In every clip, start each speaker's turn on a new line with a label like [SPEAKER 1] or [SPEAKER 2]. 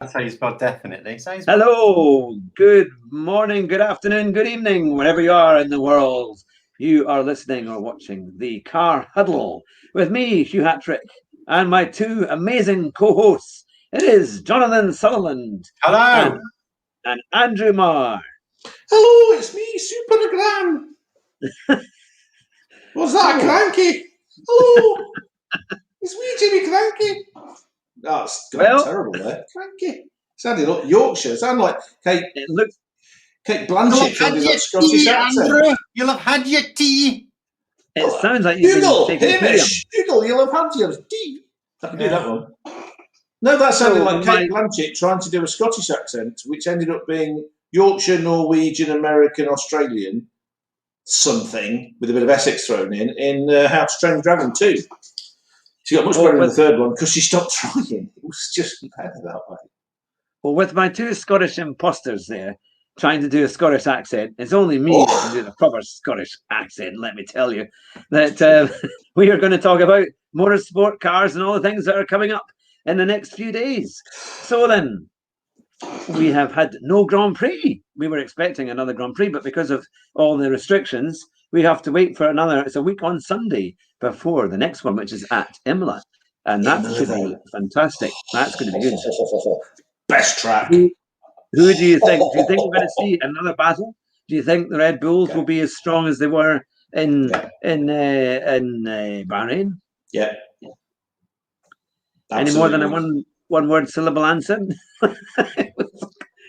[SPEAKER 1] That's how you spell definitely.
[SPEAKER 2] Hello, good morning, good afternoon, good evening, wherever you are in the world. You are listening or watching the Car Huddle with me, Hugh Hatrick, and my two amazing co-hosts. It is Jonathan Sutherland
[SPEAKER 1] Hello.
[SPEAKER 2] and Andrew Marr.
[SPEAKER 3] Hello, it's me, Supergram. What's that, Cranky? Hello, it's me, Jimmy Cranky. Oh, it's gone terrible there. Cranky. Sounded like Yorkshire. Sounded like Kate Blanchett trying to do that Scottish accent.
[SPEAKER 1] Andrew, you'll have had your tea.
[SPEAKER 2] It sounds like you've been taking
[SPEAKER 3] Hamish, Hugel, you'll have had your tea. I can do that one. No, that sounded like Kate Blanchett trying to do a Scottish accent, which ended up being Yorkshire, Norwegian, American, Australian, something with a bit of Essex thrown in How to Train Your Dragon 2. She got much better in the third one because she stopped trying. It was just better that way.
[SPEAKER 2] Well, with my two Scottish imposters there trying to do a Scottish accent, it's only me that can do the proper Scottish accent, let me tell you. That we are going to talk about motorsport cars and all the things that are coming up in the next few days. So then, we have had no Grand Prix. We were expecting another Grand Prix, but because of all the restrictions, we have to wait for another. It's a week on Sunday before the next one, which is at Imola. And that should be fantastic. That's going to be good.
[SPEAKER 3] Best track.
[SPEAKER 2] Who do you think? Do you think we're going to see another battle? Do you think the Red Bulls will be as strong as they were in Bahrain?
[SPEAKER 3] Yeah.
[SPEAKER 2] Any more than a one-word syllable answer?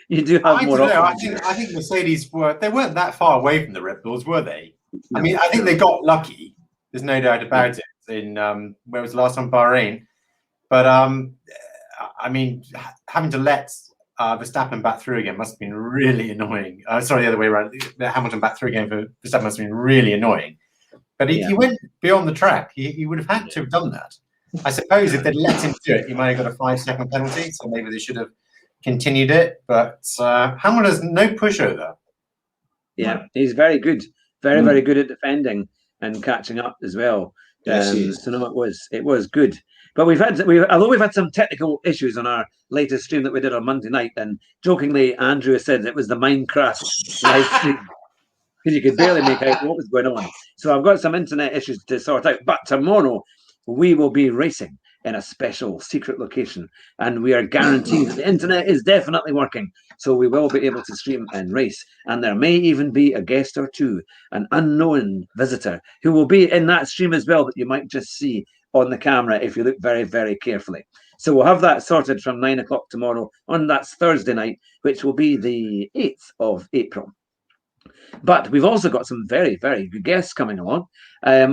[SPEAKER 2] You do have more.
[SPEAKER 1] I think Mercedes weren't that far away from the Red Bulls, were they? I mean, I think they got lucky. There's no doubt about it. In where was the last time? Bahrain. But I mean, having to let Verstappen back through again must have been really annoying. Sorry, the other way around. Hamilton back through again for Verstappen must have been really annoying. But if he went beyond the track, he would have had to have done that. I suppose if they'd let him do it, he might have got a 5-second penalty. So maybe they should have continued it. But Hamilton's no pushover.
[SPEAKER 2] Yeah, he's very good. Very, very good at defending and catching up as well.
[SPEAKER 3] Yes,
[SPEAKER 2] so no, it was good. But although we've had some technical issues on our latest stream that we did on Monday night, and jokingly Andrew said it was the Minecraft live stream because you could barely make out what was going on. So I've got some internet issues to sort out. But tomorrow we will be racing in a special secret location, and we are guaranteed that the internet is definitely working, so we will be able to stream and race. And there may even be a guest or two, an unknown visitor who will be in that stream as well, that you might just see on the camera if you look very, very carefully. So we'll have that sorted from 9 o'clock tomorrow that's Thursday night, which will be the 8th of April. But we've also got some very, very good guests coming along.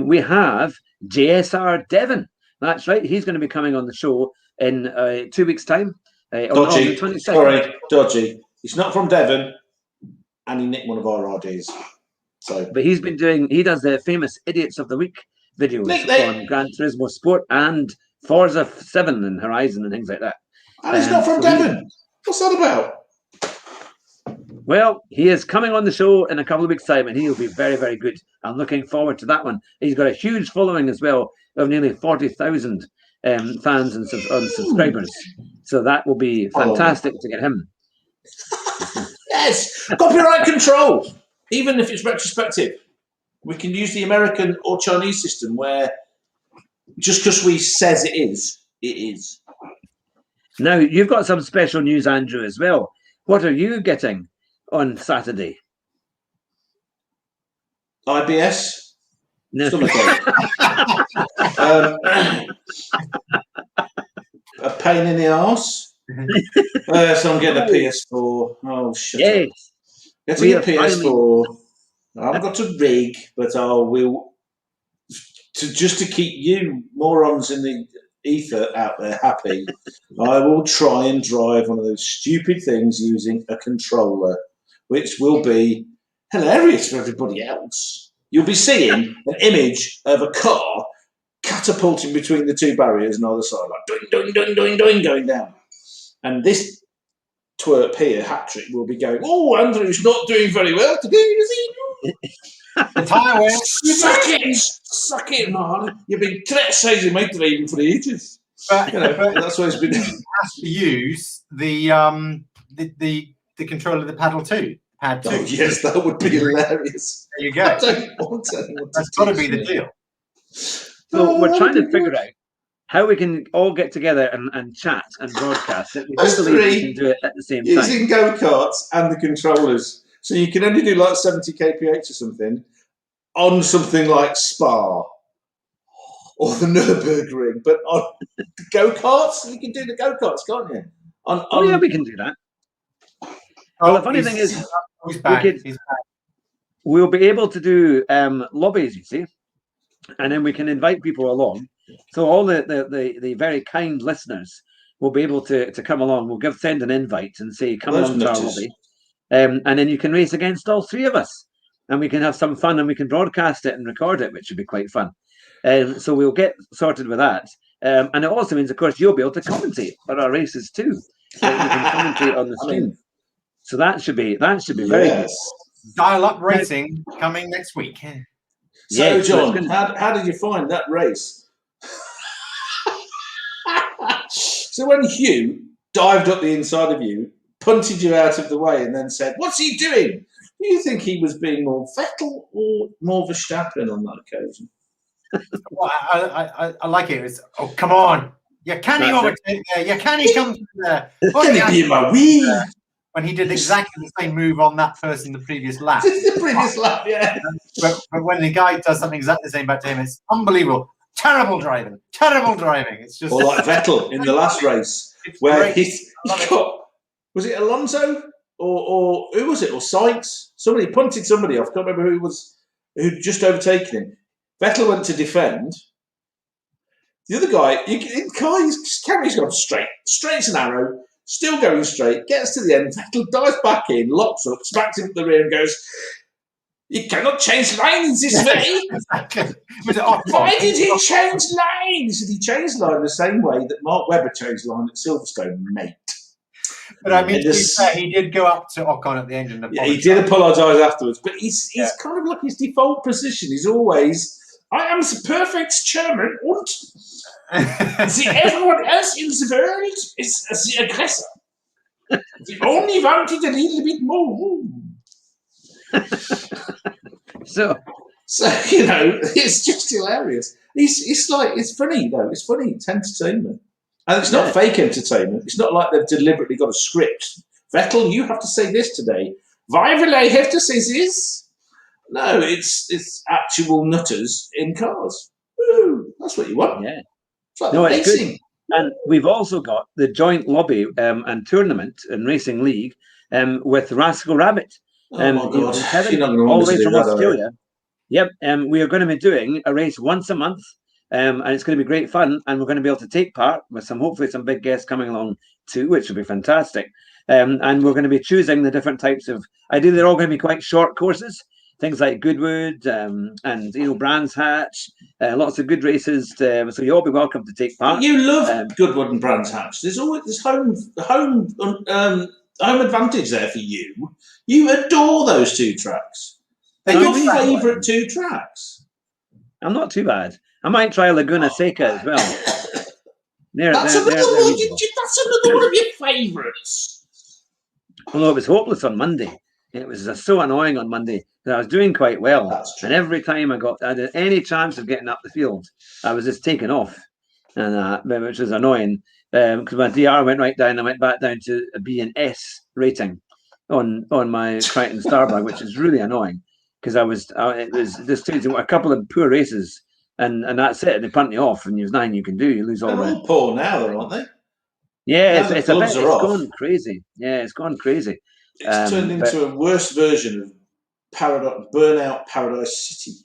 [SPEAKER 2] We have JSR Devon. That's right. He's going to be coming on the show in 2 weeks' time.
[SPEAKER 3] Dodgy. Sorry, Dodgy. He's not from Devon, and he nicked one of our ideas.
[SPEAKER 2] But he does the famous Idiots of the Week videos on Gran Turismo Sport and Forza 7 and Horizon and things like that.
[SPEAKER 3] And he's not from Devon. What's that about?
[SPEAKER 2] Well, he is coming on the show in a couple of weeks' time, and he'll be very, very good. I'm looking forward to that one. He's got a huge following as well of nearly 40,000 fans and subscribers. So that will be fantastic to get him.
[SPEAKER 3] Yes, copyright control. Even if it's retrospective, we can use the American or Chinese system where just because we says it is, it is.
[SPEAKER 2] Now, you've got some special news, Andrew, as well. What are you getting on Saturday?
[SPEAKER 3] IBS?
[SPEAKER 2] No.
[SPEAKER 3] A pain in the arse. So I'm getting a PS4. Oh, shut up. Getting a PS4. I haven't got a rig, but I will, just to keep you morons in the ether out there happy, I will try and drive one of those stupid things using a controller, which will be hilarious for everybody else. You'll be seeing an image of a car catapulting between the two barriers on either side, like doing, going down. And this twerp here, Hatrick, will be going, oh, Andrew's not doing very well today, is he?
[SPEAKER 1] The tyre
[SPEAKER 3] Suck it, man. You've been criticising my driving for ages.
[SPEAKER 1] But, but
[SPEAKER 3] that's what it's been.
[SPEAKER 1] He has to use the control of the paddle too. Pad 2.
[SPEAKER 3] Oh yes, that would be hilarious.
[SPEAKER 1] There you go.
[SPEAKER 3] I don't want anyone to.
[SPEAKER 1] That's got to be the deal.
[SPEAKER 2] So we're trying to figure out how we can all get together and chat and broadcast it. We do believe we can do it at the same time.
[SPEAKER 3] Using go-karts and the controllers. So you can only do like 70 kph or something on something like Spa or the Nürburgring. But on the go-karts, you can do the go-karts, can't you?
[SPEAKER 2] Yeah, we can do that. Well, the funny thing is, we'll be able to do lobbies, you see, and then we can invite people along. So all the very kind listeners will be able to come along. We'll send an invite and say, come along to our lobby. And then you can race against all three of us. And we can have some fun and we can broadcast it and record it, which would be quite fun. So we'll get sorted with that. And it also means, of course, you'll be able to commentate for our races too. So you can commentate on the stream. So that should be very good.
[SPEAKER 1] Dial-up racing coming next week.
[SPEAKER 3] So, John, how did you find that race? So when Hugh dived up the inside of you, punted you out of the way, and then said, "What's he doing?" Do you think he was being more Vettel or more Verstappen on that occasion?
[SPEAKER 1] Well, I like it. It's, oh, come on. You can't overtake there. You can't come through there. When he did exactly the same move on that person the previous lap.
[SPEAKER 3] The previous lap, yeah.
[SPEAKER 1] But when the guy does something exactly the same back to him, it's unbelievable. Terrible driving. It's just...
[SPEAKER 3] Or like Vettel in the last race, where he got... Was it Alonso? Or who was it? Or Sykes? Somebody punted somebody off. I can't remember who'd just overtaken him. Vettel went to defend. The other guy, his camera's gone straight as an arrow, still going straight, gets to the end, Vettel dives back in, locks up, smacks him at the rear and goes, "You cannot change lanes this way."
[SPEAKER 1] Exactly.
[SPEAKER 3] Why did he change lanes? And he changed line the same way that Mark Webber changed line at Silverstone, mate.
[SPEAKER 1] But I mean, to be fair, he did go up to Ocon at the end and apologise.
[SPEAKER 3] He did apologise afterwards, but he's kind of like his default position. He's always, "I am the perfect chairman, and everyone else in the world is the aggressor. We only wanted a little bit more." So it's just hilarious. It's funny though. It's funny. It's entertainment, and it's not fake entertainment. It's not like they've deliberately got a script. Vettel, you have to say this today. Why will I have to say this? No, it's actual nutters in cars. Ooh, that's what you want.
[SPEAKER 2] Yeah.
[SPEAKER 3] It's like
[SPEAKER 2] it's good. And we've also got the joint lobby and tournament and racing league with Rascal Rabbit.
[SPEAKER 3] Oh my God.
[SPEAKER 2] Kevin, all the way from Australia. Yep. We are going to be doing a race once a month. And it's going to be great fun. And we're going to be able to take part with hopefully some big guests coming along too, which will be fantastic. And we're going to be choosing the different types of, ideally they're all going to be quite short courses. Things like Goodwood and Brands Hatch, lots of good races. So you'll all be welcome to take part.
[SPEAKER 3] You love Goodwood and Brands Hatch. There's always home advantage there for you. You adore those two tracks. They're your favourite two tracks.
[SPEAKER 2] I'm not too bad. I might try Laguna Seca as well.
[SPEAKER 3] That's another one of your favourites.
[SPEAKER 2] Although it was hopeless on Monday. It was so annoying on Monday that I was doing quite well. And every time I had any chance of getting up the field, I was just taken off, and which was annoying because my DR went right down. I went back down to a B and S rating on my Crichton Starbag, which is really annoying because it was just a couple of poor races, and that's it. They punt you off, and there's nothing you can do. You lose all. They're
[SPEAKER 3] all poor now, aren't they?
[SPEAKER 2] Yeah, it's gone crazy. Yeah, it's gone crazy.
[SPEAKER 3] It's turned into a worse version of Burnout Paradise City,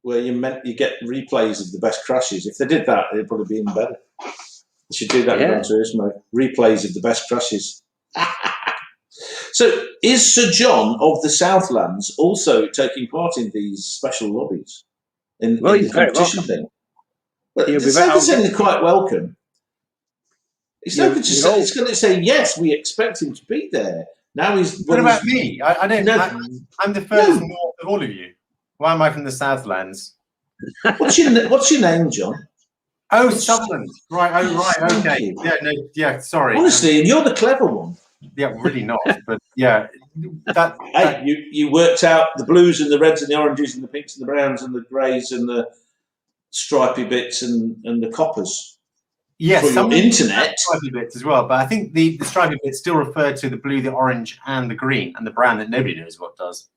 [SPEAKER 3] where you get replays of the best crashes. If they did that, it'd probably be even better. They should do that in Gran Turismo. Replays of the best crashes. So, is Sir John of the Southlands also taking part in these special lobbies? In the competition thing? Well, it sounded quite welcome. It's going to say, yes, we expect him to be there. Now
[SPEAKER 1] what about me? I don't. I'm the furthest north of all of you. Why am I from the Southlands?
[SPEAKER 3] What's your name, John?
[SPEAKER 1] Oh, Sutherland. Right. Oh, right.
[SPEAKER 3] Thank
[SPEAKER 1] Okay.
[SPEAKER 3] you.
[SPEAKER 1] Yeah. No. Yeah. Sorry.
[SPEAKER 3] Honestly, and you're the clever one.
[SPEAKER 1] Yeah. Really not. But yeah.
[SPEAKER 3] Hey, you worked out the blues and the reds and the oranges and the pinks and the browns and the greys and the stripy bits and the coppers.
[SPEAKER 1] Yes.
[SPEAKER 3] For
[SPEAKER 1] Some
[SPEAKER 3] your internet.
[SPEAKER 1] stripy bits as well, but I think the stripy bits still refer to the blue, the orange, and the green, and the brown that nobody knows what does.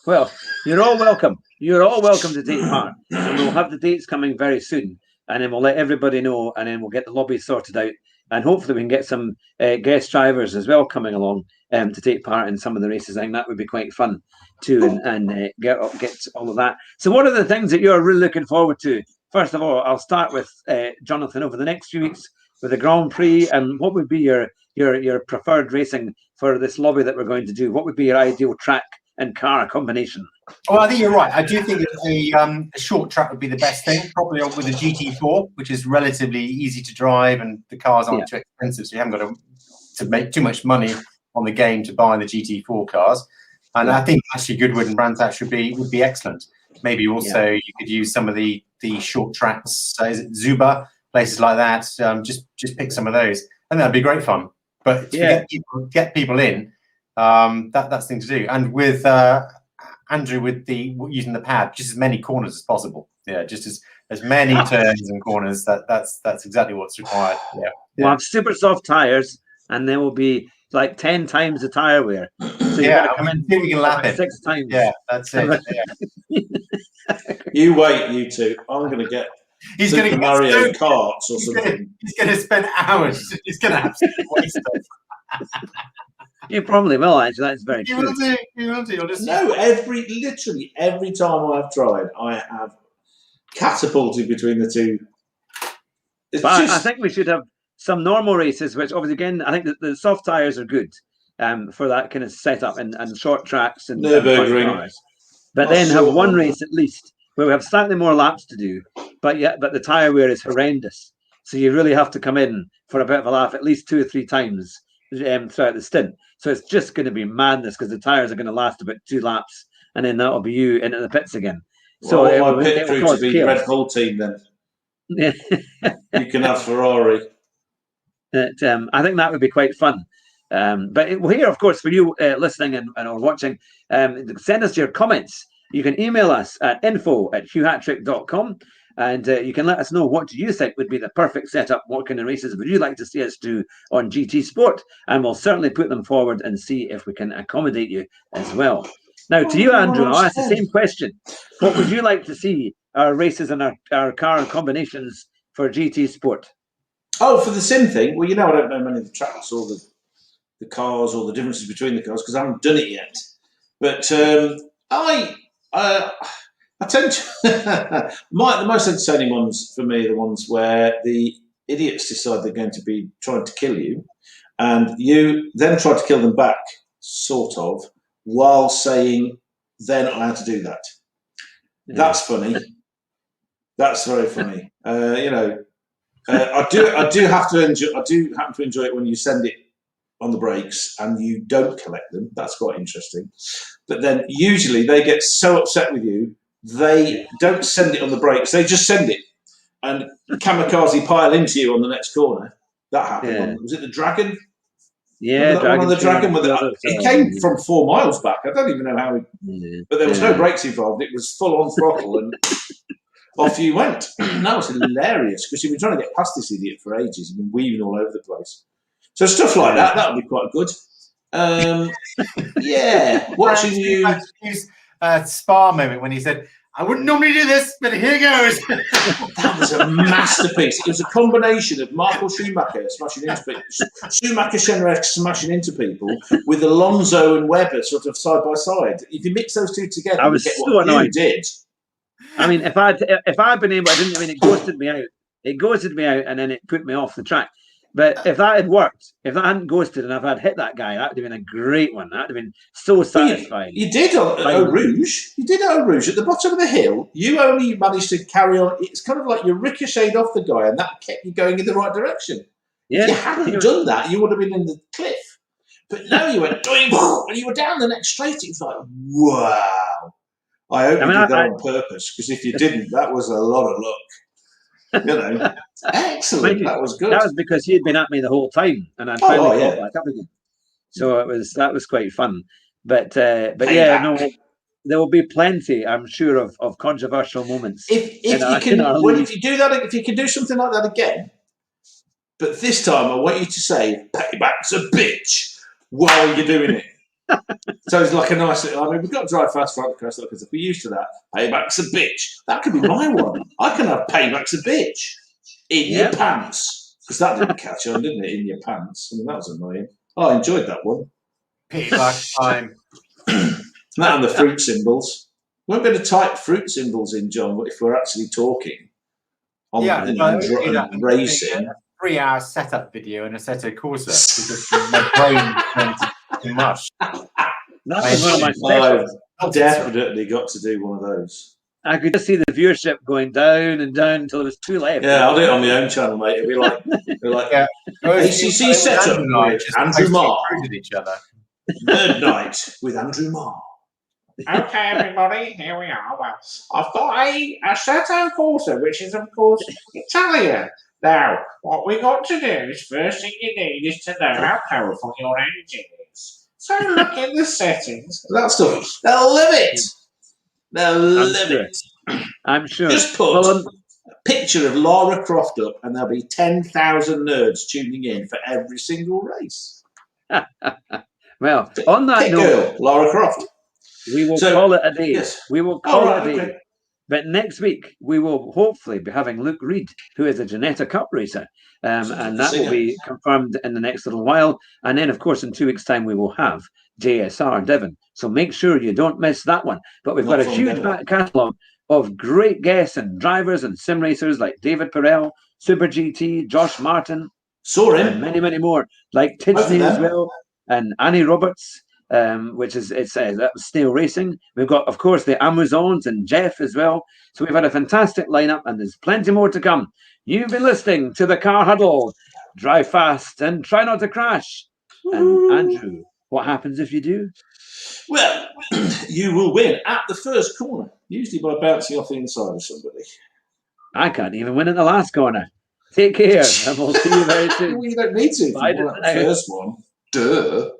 [SPEAKER 2] Well, you're all welcome. You're all welcome to take part, and we'll have the dates coming very soon, and then we'll let everybody know, and then we'll get the lobby sorted out, and hopefully we can get some guest drivers as well coming along to take part in some of the races. I think that would be quite fun too, and get all of that. So, what are the things that you're really looking forward to? First of all, I'll start with Jonathan over the next few weeks with the Grand Prix, and what would be your preferred racing for this lobby that we're going to do? What would be your ideal track and car combination?
[SPEAKER 1] Well, I think you're right. I do think a short track would be the best thing, probably with a GT4, which is relatively easy to drive, and the cars aren't too expensive, so you haven't got to make too much money on the game to buy the GT4 cars. And I think actually Goodwood and Brantack would be excellent. Maybe also you could use some of the short tracks, is it Zuba, places like that. Just pick some of those, and that'd be great fun. But to get people in, that's the thing to do. And with Andrew, with using the pad, just as many corners as possible. Yeah, just as many turns and corners. That's exactly what's required. Yeah.
[SPEAKER 2] We'll have super soft tires, and there will be like 10 times the tire wear. So you got to come in.
[SPEAKER 1] We can lap it
[SPEAKER 2] 6 times.
[SPEAKER 1] Yeah, that's it. Yeah.
[SPEAKER 3] You wait, you two. I'm going to get.
[SPEAKER 1] He's going to get
[SPEAKER 3] Mario Karts or something.
[SPEAKER 1] He's going to spend hours. He's going to absolutely waste it.
[SPEAKER 2] You probably will, actually. That's very true.
[SPEAKER 1] You will do.
[SPEAKER 3] No, literally every time I've tried, I have catapulted between the two.
[SPEAKER 2] I think we should have some normal races, which obviously, again, I think that the soft tyres are good for that kind of setup and short tracks and
[SPEAKER 3] Nürburgring.
[SPEAKER 2] But then have one race at least where we have slightly more laps to do, but the tyre wear is horrendous. So you really have to come in for a bit of a laugh at least 2 or 3 times throughout the stint. So it's just going to be madness because the tyres are going to last about 2 laps, and then that'll be you into the pits again. So
[SPEAKER 3] my pit crew to be Red Bull team then. You can have Ferrari.
[SPEAKER 2] I think that would be quite fun. But here, of course, for you listening and or watching, send us your comments. You can email us at info@hughhatrick.com, and you can let us know what do you think would be the perfect setup. What kind of races would you like to see us do on GT Sport? And we'll certainly put them forward and see if we can accommodate you as well. Now, to you, Andrew, I'll ask the same question. What would you like to see our races and our car combinations for GT Sport?
[SPEAKER 3] Oh, for the sim thing? Well, I don't know many of the tracks or the cars or the differences between the cars because I haven't done it yet. But I tend to the most entertaining ones for me are the ones where the idiots decide they're going to be trying to kill you, and you then try to kill them back, sort of, while saying they're not allowed to do that. Yeah. That's funny. That's very funny. I do happen to enjoy it when you send it on the brakes and you don't collect them. That's quite interesting. But then usually they get so upset with you, they don't send it on the brakes. They just send it and kamikaze pile into you on the next corner. That happened.
[SPEAKER 2] Yeah.
[SPEAKER 3] Was it the Dragon?
[SPEAKER 2] Yeah,
[SPEAKER 3] the Dragon. It came from 4 miles back. I don't even know how. But there was no brakes involved. It was full on throttle and off you went. That was hilarious because you've been trying to get past this idiot for ages. You've been weaving all over the place. So stuff like that would be quite good. Watching you.
[SPEAKER 1] Spa moment when he said, "I wouldn't normally do this, but here goes."
[SPEAKER 3] That was a masterpiece. It was a combination of Michael Schumacher smashing into people, Schumacher smashing into people, with Alonso and Webber sort of side by side. If you mix those two together,
[SPEAKER 2] I was
[SPEAKER 3] you get
[SPEAKER 2] so
[SPEAKER 3] what
[SPEAKER 2] annoyed.
[SPEAKER 3] you did.
[SPEAKER 2] I mean, if I'd been able, it ghosted me out. It ghosted me out, and then it put me off the track. But if that had worked, if that hadn't ghosted and if I'd hit that guy, that would have been a great one. That would have been so satisfying.
[SPEAKER 3] You did at Eau Rouge. You did at Eau Rouge. At the bottom of the hill, you only managed to carry on. It's kind of like you ricocheted off the guy and that kept you going in the right direction.
[SPEAKER 2] Yeah.
[SPEAKER 3] If you hadn't done that, you would have been in the cliff. But no, you went, and you were down the next straight. It was like, wow. I hope you did that on purpose, because if you didn't, that was a lot of luck. You know, excellent. That was good.
[SPEAKER 2] That was because he'd been at me the whole time, and I'd finally got back up again. So that was quite fun. But yeah, no, there will be plenty, I'm sure, of controversial moments.
[SPEAKER 3] If you do that, if you can do something like that again, but this time I want you to say "payback's a bitch" while you're doing it. So it's like a nice. I mean, we've got to drive fast front across because if we're used to that, "payback's a bitch." That could be my one. I can have "payback's a bitch" in your pants, because that didn't catch on, didn't it? In your pants. I mean, that was annoying. I enjoyed that one.
[SPEAKER 1] Payback time.
[SPEAKER 3] That and the fruit symbols. We won't be able to type fruit symbols in, John, if we're actually talking. And racing.
[SPEAKER 1] A 3-hour setup video and a Assetto Corsa because my brain went too much.
[SPEAKER 2] That was one of my specials.
[SPEAKER 3] I've definitely got to do one of those.
[SPEAKER 2] I could just see the viewership going down and down until there was 2 left.
[SPEAKER 3] Yeah, I'll do it on my own channel, mate. It'll be like, ACC setup with Andrew Marr.
[SPEAKER 1] Each other.
[SPEAKER 3] Nerd Night with Andrew Marr.
[SPEAKER 4] Okay, everybody, here we are. Well, I've got a Assetto Corsa, which is, of course, Italian. Now, what we got to do is, first thing you need is to know how powerful your engine is. So look in the settings.
[SPEAKER 3] That stuff. They'll live it. They'll live it.
[SPEAKER 2] I'm sure.
[SPEAKER 3] Just put a picture of Lara Croft up, and there'll be 10,000 nerds tuning in for every single race.
[SPEAKER 2] Well, on that note,
[SPEAKER 3] Lara Croft.
[SPEAKER 2] We will call it a day.
[SPEAKER 3] Yes.
[SPEAKER 2] We will call it a day. Okay. But next week, we will hopefully be having Luke Reed, who is a Ginetta Cup racer. And that will be confirmed in the next little while. And then, of course, in 2 weeks' time, we will have JSR Devon. So make sure you don't miss that one. But we've got a huge back catalogue of great guests and drivers and sim racers like David Perel, Super GT, Josh Martin.
[SPEAKER 3] Saw him.
[SPEAKER 2] And many, many more, like Tidney as well, and Annie Roberts. Which is that was Snail Racing. We've got, of course, the Amazons and Jeff as well. So we've had a fantastic lineup, and there's plenty more to come. You've been listening to the Car Huddle. Drive fast and try not to crash. And Andrew, what happens if you do?
[SPEAKER 3] Well, you will win at the first corner, usually by bouncing off the inside of somebody.
[SPEAKER 2] I can't even win at the last corner. Take care, and we'll see you very soon.
[SPEAKER 3] Well, you don't need to.
[SPEAKER 2] Bye.
[SPEAKER 3] The first one. Duh.